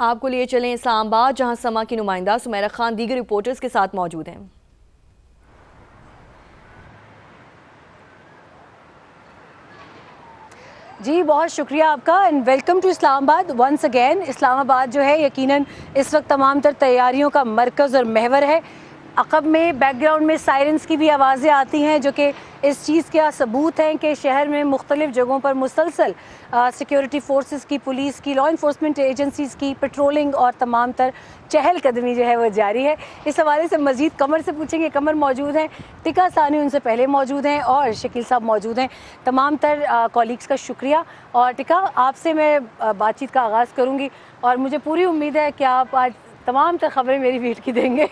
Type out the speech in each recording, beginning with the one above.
आपको लिए चलें इस्लामाबाद, जहां समा की नुमाइंदा सुमेरा खान दीगर रिपोर्टर्स के साथ मौजूद हैं। जी बहुत शुक्रिया आपका and welcome to Islamabad once again. Islamabad जो है यकीनन इस वक्त तमाम तर तैयारियों का मरकज़ और महवर है। अक़ब में बैकग्राउंड में सायरन्स की भी आवाज़ें आती हैं जो कि इस चीज़ का सबूत हैं कि शहर में मुख्तलिफ़ जगहों पर मुसलसल सिक्योरिटी फोर्सेस की, पुलिस की, लॉ इन्फोर्समेंट एजेंसीज़ की पेट्रोलिंग और तमाम तर चहलकदमी जो है वो जारी है। इस हवाले से मज़ीद कमर से पूछेंगे। कमर मौजूद हैं, टिका सानी उनसे पहले मौजूद हैं और शकील साहब मौजूद हैं। तमाम तर कॉलीग्स का शुक्रिया। और टिका, आपसे मैं बातचीत का आगाज़ करूँगी और मुझे पूरी उम्मीद है कि आप आज तमाम तर ख़बरें मेरी वीट की देंगे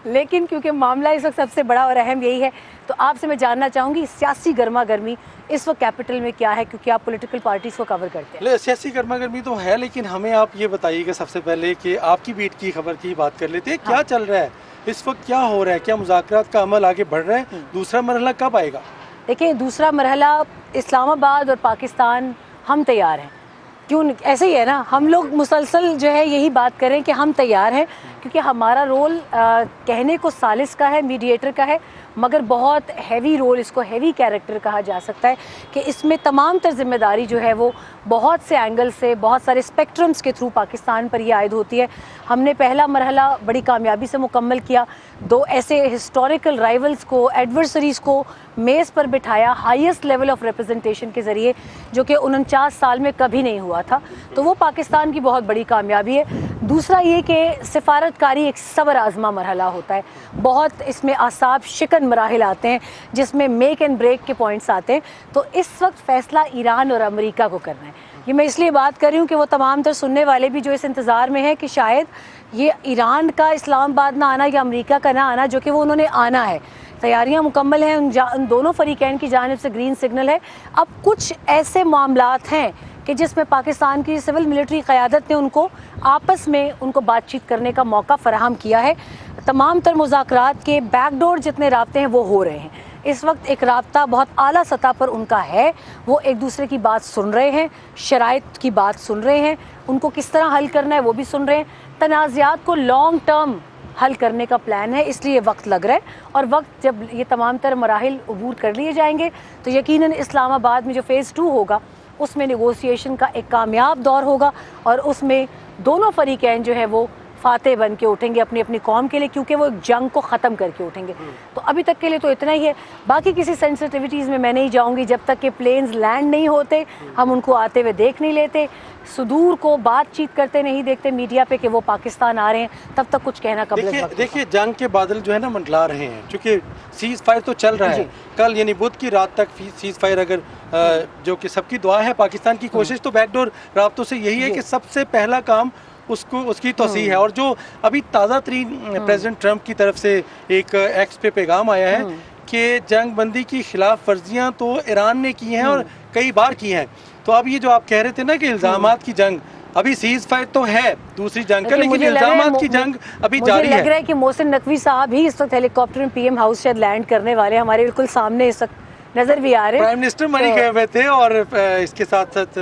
लेकिन क्योंकि मामला इस वक्त सबसे बड़ा और अहम यही है, तो आपसे मैं जानना चाहूँगी सियासी गर्मा गर्मी इस वक्त कैपिटल में क्या है, क्योंकि आप पॉलिटिकल पार्टीज़ को कवर करते हैं। सियासी गर्मा गर्मी तो है, लेकिन हमें आप ये बताइएगा सबसे पहले कि आपकी बीट की खबर की बात कर लेते हैं। क्या चल रहा है इस वक्त, क्या हो रहा है, क्या मुज़ाकरात का अमल आगे बढ़ रहा है, दूसरा मरहला कब आएगा? देखिए, दूसरा मरहला इस्लामाबाद और पाकिस्तान हम तैयार हैं। क्यों ऐसे ही है ना, हम लोग मुसलसल जो है यही बात करें कि हम तैयार हैं, क्योंकि हमारा रोल कहने को सालिस का है, मीडिएटर का है, मगर बहुत हैवी रोल, इसको हैवी कैरेक्टर कहा जा सकता है कि इसमें तमाम तर जिम्मेदारी जो है वो बहुत से एंगल से, बहुत सारे स्पेक्ट्रम्स के थ्रू पाकिस्तान पर ये आयद होती है। हमने पहला मरहला बड़ी कामयाबी से मुकम्मल किया, दो ऐसे हिस्टोरिकल राइवल्स को, एडवर्सरीज़ को मेज़ पर बिठाया हाईएस्ट लेवल ऑफ रिप्रेजेंटेशन के ज़रिए, जो कि 49 साल में कभी नहीं हुआ था। तो वो पाकिस्तान की बहुत बड़ी कामयाबी है। दूसरा ये कि सिफारतकारी एक सब्र आज़मा मरहला होता है, बहुत इसमें आसाब शिकन मराहिल आते हैं जिसमें मेक एंड ब्रेक के पॉइंट्स आते हैं। तो इस वक्त फ़ैसला ईरान और अमेरिका को करना है। ये मैं इसलिए बात कर रही हूँ कि वो तमाम तर सुनने वाले भी जो इस इंतज़ार में है कि शायद ये ईरान का इस्लामाबाद ना आना या अमेरिका का ना आना, जो कि वो उन्होंने आना है, तैयारियां मुकम्मल हैं, उन दोनों फरीकैन की जानिब से ग्रीन सिग्नल है। अब कुछ ऐसे मामलात हैं कि जिसमें पाकिस्तान की सिविल मिलिट्री क़यादत ने उनको आपस में उनको बातचीत करने का मौका फराहम किया है। तमाम तर मुज़ाकरात के बैकडोर जितने राब्ते हैं वो हो रहे हैं। इस वक्त एक राब्ता बहुत आला सतह पर उनका है, वो एक दूसरे की बात सुन रहे हैं, शराइत की बात सुन रहे हैं, उनको किस तरह हल करना है वो भी सुन रहे हैं। तनाज़ात को लॉन्ग टर्म हल करने का प्लान है, इसलिए वक्त लग रहा है। और वक्त जब ये तमाम तर मराहिल अबूर कर लिए जाएंगे तो यकीनन इस्लामाबाद में जो फ़ेज़ 2 होगा उसमें नेगोशिएशन का एक कामयाब दौर होगा और उसमें दोनों फरीकैन जो है वो फातेह बन के उठेंगे अपनी अपनी कौम के लिए, क्योंकि वो एक जंग को ख़त्म करके उठेंगे। तो अभी तक के लिए तो इतना ही है, बाकी किसी सेंसिटिविटीज़ में मैं नहीं जाऊंगी। जब तक कि प्लेन्स लैंड नहीं होते हम उनको आते हुए देख नहीं लेते, सुदूर को बातचीत करते नहीं देखते मीडिया पे कि वो पाकिस्तान आ रहे हैं, तब तक कुछ कहना कबल वक्त। देखिए जंग के बादल जो है ना मंडला रहे हैं, क्योंकि सीज़ फायर तो चल रहा है। कल यानी बुध की रात तक सीज़ फायर अगर जो कि सबकी दुआ है, पाकिस्तान की कोशिश तो बैकडोर राब्तों से यही है कि सबसे पहला काम उसकी तोसीह है। और जो अभी ताज़ा तरीन प्रेसिडेंट ट्रंप की तरफ से एक एक्स पे पैगाम आया है कि जंग बंदी की खिलाफ वर्जियाँ तो ईरान ने की हैं और कई बार की हैं। तो अब ये जो आप कह रहे थे ना कि इल्ज़ामात की जंग, अभी सीज़ फायर तो है दूसरी जंग का, लेकिन इल्ज़ामात की जंग अभी जारी है। लग रहा है कि मोहसिन नकवी साहब ही इस वक्त हेलीकॉप्टर में पीएम हाउस शायद लैंड करने वाले, हमारे बिल्कुल सामने इस वक्त नजर भी आ रहे हैं। प्राइम मिनिस्टर मरी गए हुए थे और इसके साथ साथ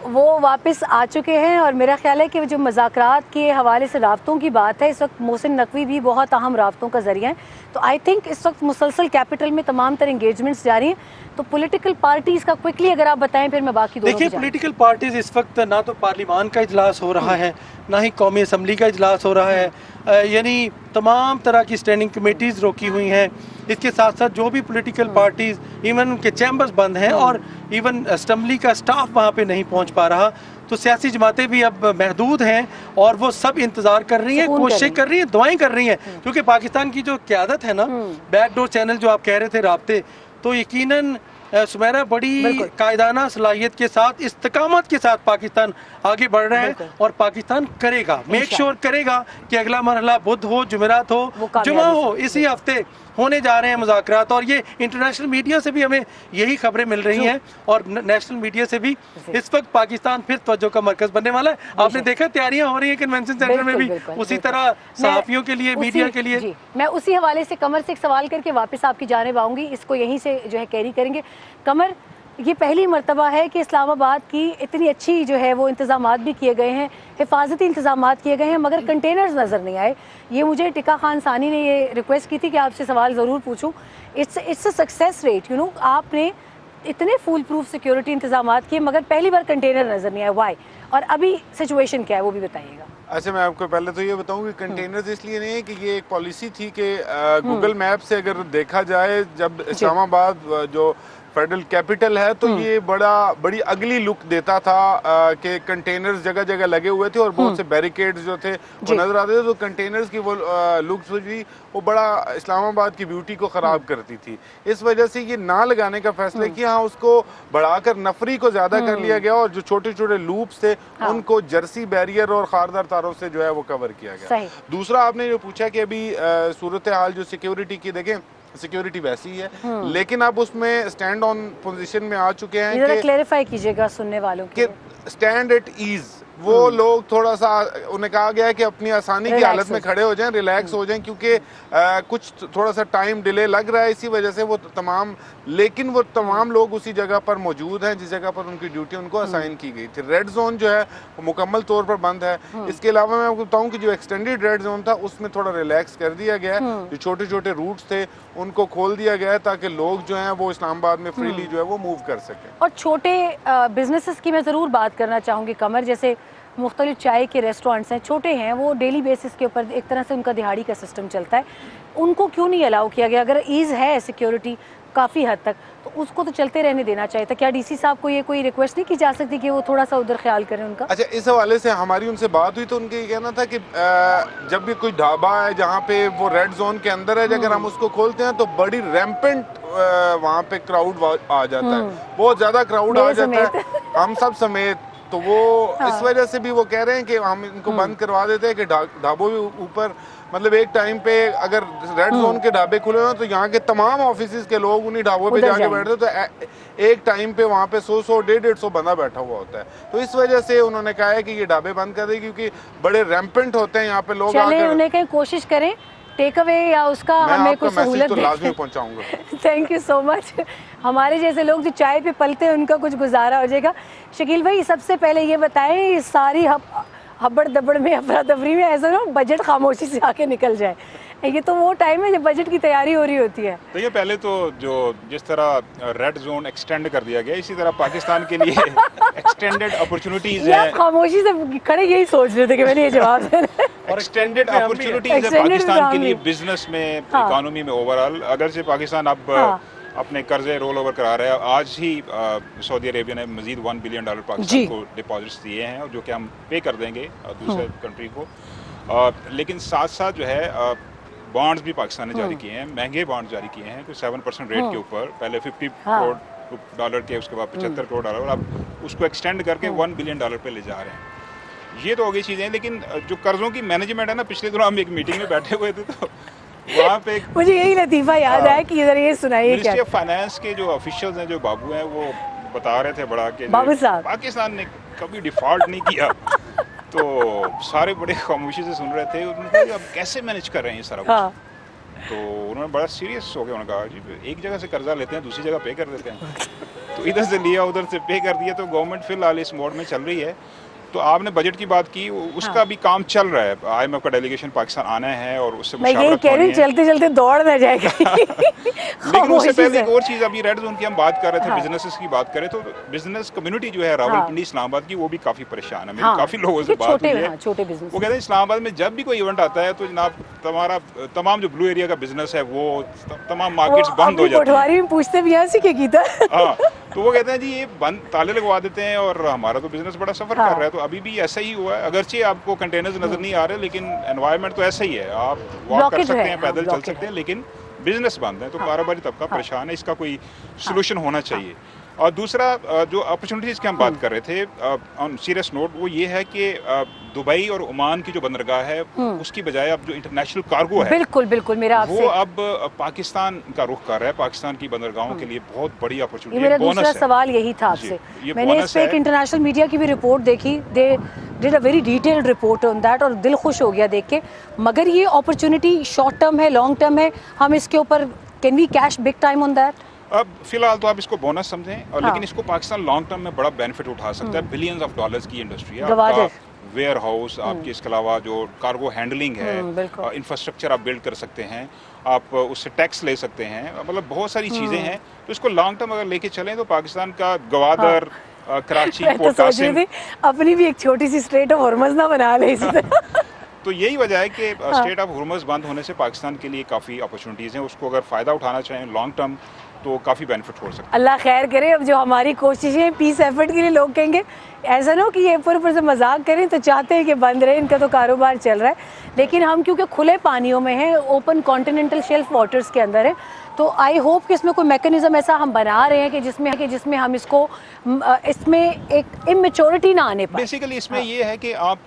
वो वापस आ चुके हैं। और मेरा ख्याल है कि जो मुज़ाकरात के हवाले से राब्तों की बात है, इस वक्त मोहसिन नकवी भी बहुत अहम राब्तों का जरिया है। तो आई थिंक इस वक्त मुसलसल कैपिटल में तमाम तरह इंगेजमेंट्स जारी हैं। तो पॉलिटिकल पार्टीज़ का क्विकली अगर आप बताएं, फिर मैं बाकी दोनों। देखिए, पॉलिटिकल पार्टीज़ इस वक्त ना तो पार्लिमान का इजलास हो रहा है, ना ही कौमी असम्बली का इजलास हो रहा है, यानी तमाम तरह की स्टैंडिंग कमेटीज़ रोकी हुई हैं। इसके साथ साथ जो भी पॉलिटिकल पार्टीज़, इवन उनके चैम्बर्स बंद हैं और इवन असम्बली का स्टाफ वहाँ पे नहीं पहुँच पा रहा। तो सियासी जमातें भी अब महदूद हैं और वो सब इंतज़ार कर रही हैं, कोशिशें कर रही हैं, दुआएं कर रही हैं, क्योंकि पाकिस्तान की जो क़यादत है ना, बैकडोर चैनल जो आप कह रहे थे राब्ते, तो यकीनन सुमेरा बड़ी कायदाना सलाहियत के साथ, इस्तकामत के साथ पाकिस्तान आगे बढ़ रहा है और पाकिस्तान करेगा, मेक श्योर करेगा कि अगला मरहला बुध हो, जुमेरात हो, जुमा हो, इसी हफ्ते होने जा रहे हैं मुज़ाकरात। और ये इंटरनेशनल मीडिया से भी हमें यही खबरें मिल रही हैं और नेशनल मीडिया से भी। इस वक्त पाकिस्तान फिर तवज्जो का मरकज़ बनने वाला है। आपने देखा तैयारियां हो रही हैं कन्वेंशन सेंटर में भी, उसी तरह सहाफ़ियों के लिए, मीडिया के लिए। मैं उसी हवाले से कमर से एक सवाल करके वापस आपकी जानिब आऊँगी, इसको यहीं से जो है कैरी करेंगे। कमर, ये पहली मर्तबा है कि इस्लामाबाद की इतनी अच्छी जो है वो इंतज़ामात भी किए गए हैं, हिफाजती इंतज़ामात किए गए हैं, मगर कंटेनर्स नज़र नहीं आए। ये मुझे टिका खान सानी ने ये रिक्वेस्ट की थी कि आपसे सवाल ज़रूर पूछूं। It's a success rate, you know, आपने इतने फुल प्रूफ सिक्योरिटी इंतज़ामात किए मगर पहली बार कंटेनर नज़र नहीं आए, वाई? और अभी सिचुएशन क्या है वो भी बताइएगा। अच्छा, मैं आपको पहले तो ये बताऊं कि कंटेनर्स इसलिए नहीं है कि ये एक पॉलिसी थी कि गूगल मैप से अगर देखा जाए, जब इस्लामाबाद जो फेडरल कैपिटल है, तो ये बड़ी अगली लुक देता था कि कंटेनर्स जगह जगह लगे हुए थे और बहुत से बैरिकेड्स जो थे वो नजर आते थे। तो कंटेनर्स की वो लुक भी वो बड़ा इस्लामाबाद की ब्यूटी को खराब करती थी। इस वजह से ये ना लगाने का फैसला किया, हाँ उसको बढ़ाकर नफरी को ज्यादा कर लिया गया और जो छोटे छोटे लूप्स थे उनको जर्सी बैरियर और खारदार तारों से जो है वो कवर किया गया। दूसरा, आपने जो पूछा कि अभी सूरत हाल जो सिक्योरिटी की, देखें सिक्योरिटी वैसी ही है, लेकिन अब उसमें स्टैंड ऑन पोजीशन में आ चुके हैं। जरा क्लैरिफाई कीजिएगा सुनने वालों के स्टैंड एट ईज, वो लोग थोड़ा सा, उन्हें कहा गया है कि अपनी आसानी की हालत में खड़े हो जाएं, रिलैक्स हो जाएं, क्योंकि कुछ थोड़ा सा टाइम डिले लग रहा है, इसी वजह से वो तमाम लोग उसी जगह पर मौजूद हैं जिस जगह पर उनकी ड्यूटी उनको असाइन की गई थी। रेड जोन जो है वो मुकम्मल तौर पर बंद है। इसके अलावा मैं आपको बताऊं कि जो एक्सटेंडेड रेड जोन था उसमें थोड़ा रिलैक्स कर दिया गया है। जो छोटे छोटे रूट्स थे उनको खोल दिया गया है ताकि लोग जो हैं वो इस्लामाबाद में फ्रीली जो है वो मूव कर सकें। और छोटे बिजनेसेस की मैं ज़रूर बात करना चाहूँगी कमर, जैसे मुख्तलिफ चाय के रेस्टोरेंट्स हैं, छोटे हैं, वो डेली बेसिस के ऊपर एक तरह से उनका दिहाड़ी का सिस्टम चलता है, उनको क्यों नहीं अलाउ किया गया? अगर ईज़ है सिक्योरिटी काफ़ी हद तक, तो उसको तो चलते रहने देना चाहिए था। क्या डीसी साहब को ये कोई रिक्वेस्ट नहीं की जा सकती कि वो थोड़ा सा उधर ख्याल करें उनका? अच्छा, इस हवाले से हमारी उनसे बात हुई तो उनके ये कहना था कि जब भी कोई ढाबा है जहाँ पे वो रेड जोन के अंदर है, अगर हम उसको खोलते हैं तो बड़ी रैम्पेंट वहाँ पे क्राउड आ जाता है, बहुत ज़्यादा क्राउड आ जाता है, हम सब समेत। तो वो इस वजह से भी वो कह रहे हैं कि हम इनको बंद करवा देते हैं कि ढाबों के ऊपर, मतलब एक टाइम पे अगर रेड जोन के ढाबे खुले हो तो यहाँ के तमाम ऑफिस के लोग उन्हीं ढाबों पे जाके बैठते, तो एक टाइम पे वहाँ पे 100-150 बंदा बैठा हुआ होता है। तो इस वजह से उन्होंने कहा है कि ये ढाबे बंद कर दें, क्योंकि बड़े रैम्पेंट होते हैं यहाँ पे लोग। चले उन्हें कहीं कोशिश करें टेक अवे या उसका हमें कुछ सहूलत तो लाजमी पहुंचाऊंगा। Thank you so much. हमारे जैसे लोग जो चाय पे पलते हैं उनका कुछ गुजारा हो जाएगा। शकील भाई, सबसे पहले ये बताएं, सारी हब्बड़ दब्बड़ में, अफरा तफरी में ऐसा ना बजट खामोशी से आके निकल जाए, ये तो वो टाइम है जब बजट की तैयारी हो रही होती है। देखिए, पहले तो जो जिस तरह रेड जोन एक्सटेंड कर दिया गया, इसी तरह पाकिस्तान के लिए एक्सटेंडेड अपॉर्चुनिटीज है। खामोशी से खड़े यही सोच रहे थे कि मैंने ये जवाब देना है। और एक्सटेंडेड अपॉर्चुनिटीज है पाकिस्तान के लिए, बिजनेस में, इकोनॉमी में ओवरऑल। अगर से पाकिस्तान अब अपने कर्जे रोल ओवर करा रहा है, आज ही सऊदी अरेबिया ने मजीद $1 बिलियन पाकिस्तान को डिपॉजिट्स दिए हैं, और जो कि हम पे कर देंगे दूसरे कंट्री को। लेकिन साथ साथ जो है बॉन्ड्स भी पाकिस्तान ने जारी किए हैं, महंगे बॉन्ड जारी किए हैं, कुछ 7% रेट के ऊपर, पहले $50 करोड़ के, उसके बाद $75 करोड़, और अब उसको एक्सटेंड करके $1 बिलियन पे ले जा रहे हैं। ये तो हो गई चीज़ें, लेकिन जो कर्जों की मैनेजमेंट है ना, पिछले दिनों हम एक मीटिंग में बैठे हुए थे तो वहाँ पे मुझे यही लतीफ़ा याद आया कि इधर ये सुनाइए। मिनिस्ट्री ऑफ फाइनेंस के जो ऑफिशियल्स हैं, जो बाबू हैं, वो बता रहे थे बड़ा कि बाबू साहब, पाकिस्तान ने कभी डिफॉल्ट नहीं किया। तो सारे बड़े खामोशी से सुन रहे थे, उन्होंने कहा अब कैसे मैनेज कर रहे हैं ये सारा कुछ। तो उन्होंने बड़ा सीरियस हो गया, उन्होंने कहा जी एक जगह से कर्जा लेते हैं, दूसरी जगह पे कर देते हैं। तो इधर से लिया, उधर से पे कर दिया। तो गवर्नमेंट फिलहाल इस मोड में चल रही है। तो आपने बजट की बात की, उसका भी काम चल रहा है। IMF का डेलीगेशन पाकिस्तान आना है और उससे मैं यही कह रही हूं, चलते चलते दौड़ ना जाएगा। लेकिन उससे पहले एक और चीज़, अभी रेड जोन की हम बात कर रहे थे, बिजनेसेस की बात करें तो बिजनेस कम्युनिटी जो है रावलपिंडी इस्लामाबाद की, वो भी काफ़ी परेशान है। मेरी काफ़ी लोगों से बात हुई है, छोटे बिजनेस, वो कहते हैं इस्लामाबाद में जब भी कोई इवेंट आता है तो जनाब तुम्हारा तमाम जो ब्लू एरिया का बिजनेस है वो तमाम मार्केट्स बंद हो जाती है। पटवारी में पूछते भी यहाँ से क्या कीता। तो वो कहते हैं जी ये बंद, ताले लगवा देते हैं और हमारा तो बिजनेस बड़ा सफर कर रहा है। तो अभी भी ऐसा ही हुआ है, अगरचे आपको कंटेनर्स नजर नहीं आ रहे, लेकिन एनवायरनमेंट तो ऐसा ही है, आप वॉक कर सकते हैं, पैदल चल सकते हैं, लेकिन बिजनेस बंद है। तो कारोबारी तबका परेशान है, इसका कोई सोल्यूशन होना चाहिए। और दूसरा जो अपॉर्चुनिटीज़ की हम बात कर रहे थे ऑन सीरियस नोट, वो ये है कि दुबई और ओमान की जो बंदरगाह है उसकी बजाय अब जो इंटरनेशनल कार्गो है, बिल्कुल बिल्कुल मेरा आपसे वो अब पाकिस्तान का रुख कर रहा है। पाकिस्तान की बंदरगाहों के लिए बहुत बड़ी अपॉर्चुनिटी है। मेरा दूसरा सवाल यही था आपसे। मैंने इस पे एक इंटरनेशनल मीडिया की भी रिपोर्ट देखी, they did a very detailed report on that, और दिल खुश हो गया देख के। मगर ये अपॉर्चुनिटी शॉर्ट टर्म है, लॉन्ग टर्म है, हम इसके ऊपर can we cash big time on that? अब फिलहाल तो आप इसको बोनस समझें और लेकिन इसको पाकिस्तान लॉन्ग टर्म में बड़ा बेनिफिट उठा सकता है। बिलियंस ऑफ डॉलर्स की इंडस्ट्री है। आपका वेयर हाउस, आपके इसके अलावा जो कार्गो हैंडलिंग है, इंफ्रास्ट्रक्चर आप बिल्ड कर सकते हैं, आप उससे टैक्स ले सकते हैं, मतलब बहुत सारी चीज़ें हैं। तो इसको लॉन्ग टर्म अगर लेके चलें तो पाकिस्तान का गवादर, कराची, पोर्ट कासिम, अपनी भी एक छोटी सी स्ट्रेट ऑफ हॉर्मज़ ना बना ले इससे। तो यही वजह है कि स्टेट ऑफ हुर्मुज़ बंद होने से पाकिस्तान के लिए काफ़ी अपॉर्चुनिटीज़ हैं। उसको अगर फ़ायदा उठाना चाहें लॉन्ग टर्म तो काफ़ी बेनिफिट हो सकता है। अल्लाह खैर करे। अब जो हमारी कोशिशें पीस एफर्ट के लिए लोग कहेंगे ऐसा ना हो कि ये ऊपर से मजाक करें, तो चाहते हैं कि बंद रहे, इनका तो कारोबार चल रहा है। लेकिन हम क्योंकि खुले पानियों में हैं, ओपन कॉन्टिनेंटल शेल्फ वाटर्स के अंदर है, तो आई होप कि इसमें कोई मैकेनिज्म ऐसा हम बना रहे हैं कि जिसमें हम इसको इसमें एक इमेच्योरिटी ना आने पाए। बेसिकली इसमें ये है कि आप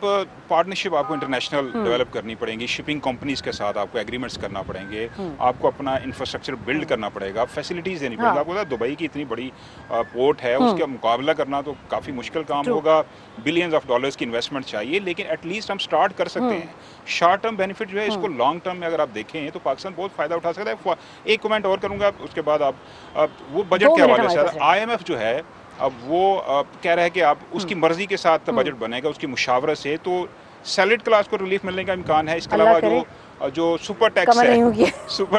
पार्टनरशिप आपको इंटरनेशनल डेवलप करनी पड़ेगी, शिपिंग कंपनीज के साथ आपको एग्रीमेंट्स करना पड़ेंगे, आपको अपना इंफ्रास्ट्रक्चर बिल्ड करना पड़ेगा, फैसिलिटीज देनी पड़ेगी। आपको पता है दुबई की इतनी बड़ी पोर्ट है, उसका मुकाबला करना तो काफ़ी मुश्किल काम होगा। बिलियंस ऑफ डॉलर्स की इन्वेस्टमेंट चाहिए, लेकिन एटलीस्ट हम स्टार्ट कर सकते हैं। शॉर्ट टर्म बेनिफिट जो है इसको लॉन्ग टर्म में अगर आप देखें तो पाकिस्तान बहुत फ़ायदा उठा सकता है। एक कमेंट और करूँगा, उसके बाद आप वो बजट के हवाले से IMF जो है अब वो कह रहा है कि आप उसकी मर्जी के साथ बजट बनेगा, उसकी मुशावरत से, तो सैलड क्लास को रिलीफ मिलने का इम्कान है। इसके अलावा जो सुपर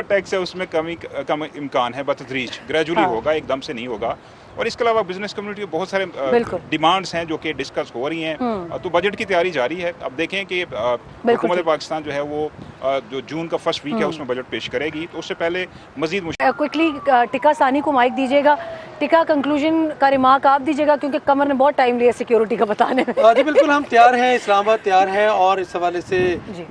टैक्स है उसमें कम इम्कान है, बतदरीज ग्रेजुअली होगा, एकदम से नहीं होगा। और इसके अलावा बिजनेस कम्युनिटी के बहुत सारे डिमांड्स हैं जो कि डिस्कस हो रही हैं। तो बजट की तैयारी जारी है। अब देखें कि हुकूमत पाकिस्तान जो है वो जो जून का फर्स्ट वीक है उसमें बजट पेश करेगी, तो उससे पहले मजीद क्विकली टिका सानी को माइक दीजिएगा। टिका कंक्लूजन का रिमार्क आप दीजिएगा, क्योंकि कमर ने बहुत टाइम लिया सिक्योरिटी का बताने में। जी बिल्कुल, हम तैयार हैं, इस्लामाबाद तैयार है, और इस हवाले से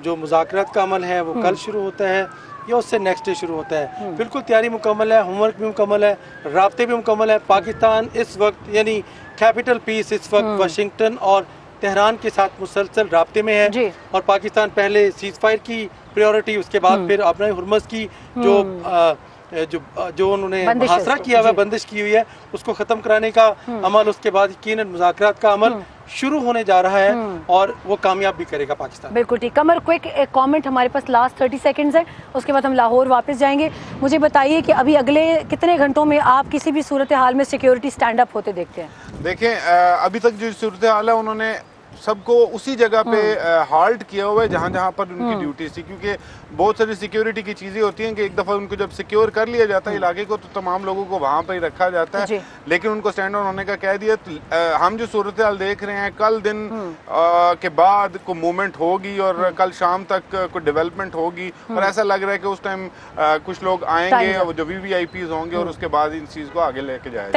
जो मुज़ाकरात का अमल है वो कल शुरू होता है या उससे नेक्स्ट डे शुरू होता है। बिल्कुल तैयारी मुकम्मल है, होमवर्क भी मुकम्मल है, राब्ते भी मुकम्मल है। पाकिस्तान इस वक्त यानी कैपिटल पीस इस वक्त वाशिंगटन और तेहरान के साथ मुसलसल राब्ते में है। और पाकिस्तान पहले सीज फायर की प्रायोरिटी, उसके बाद फिर अपना हुर्मुज़ की जो उन्होंने मुहासरा किया हुआ, बंदिश की हुई है, उसको ख़त्म कराने का अमल, उसके बाद यकीनन मुज़ाकरात का अमल शुरू होने जा रहा है और वो कामयाब भी करेगा पाकिस्तान। बिल्कुल ठीक। कमर क्विक एक कमेंट, हमारे पास लास्ट 30 सेकंड्स है, उसके बाद हम लाहौर वापस जाएंगे। मुझे बताइए कि अभी अगले कितने घंटों में आप किसी भी सूरत हाल में सिक्योरिटी स्टैंड अप होते देखते हैं? देखें, अभी तक जो सूरत हाल है उन्होंने सबको उसी जगह पे हाल्ट किया हुआ है जहाँ जहाँ पर उनकी ड्यूटीज थी, क्योंकि बहुत सारी सिक्योरिटी की चीज़ें होती हैं कि एक दफ़ा उनको जब सिक्योर कर लिया जाता है इलाके को, तो तमाम लोगों को वहाँ पर ही रखा जाता है। लेकिन उनको स्टैंड ऑन होने का कह दिया। तो हम जो सूरत हाल देख रहे हैं, कल दिन के बाद को मूवमेंट होगी और कल शाम तक कोई डेवलपमेंट होगी, और ऐसा लग रहा है कि उस टाइम कुछ लोग आएंगे जो VVIPs होंगे और उसके बाद इन चीज़ को आगे लेके जाएंगे।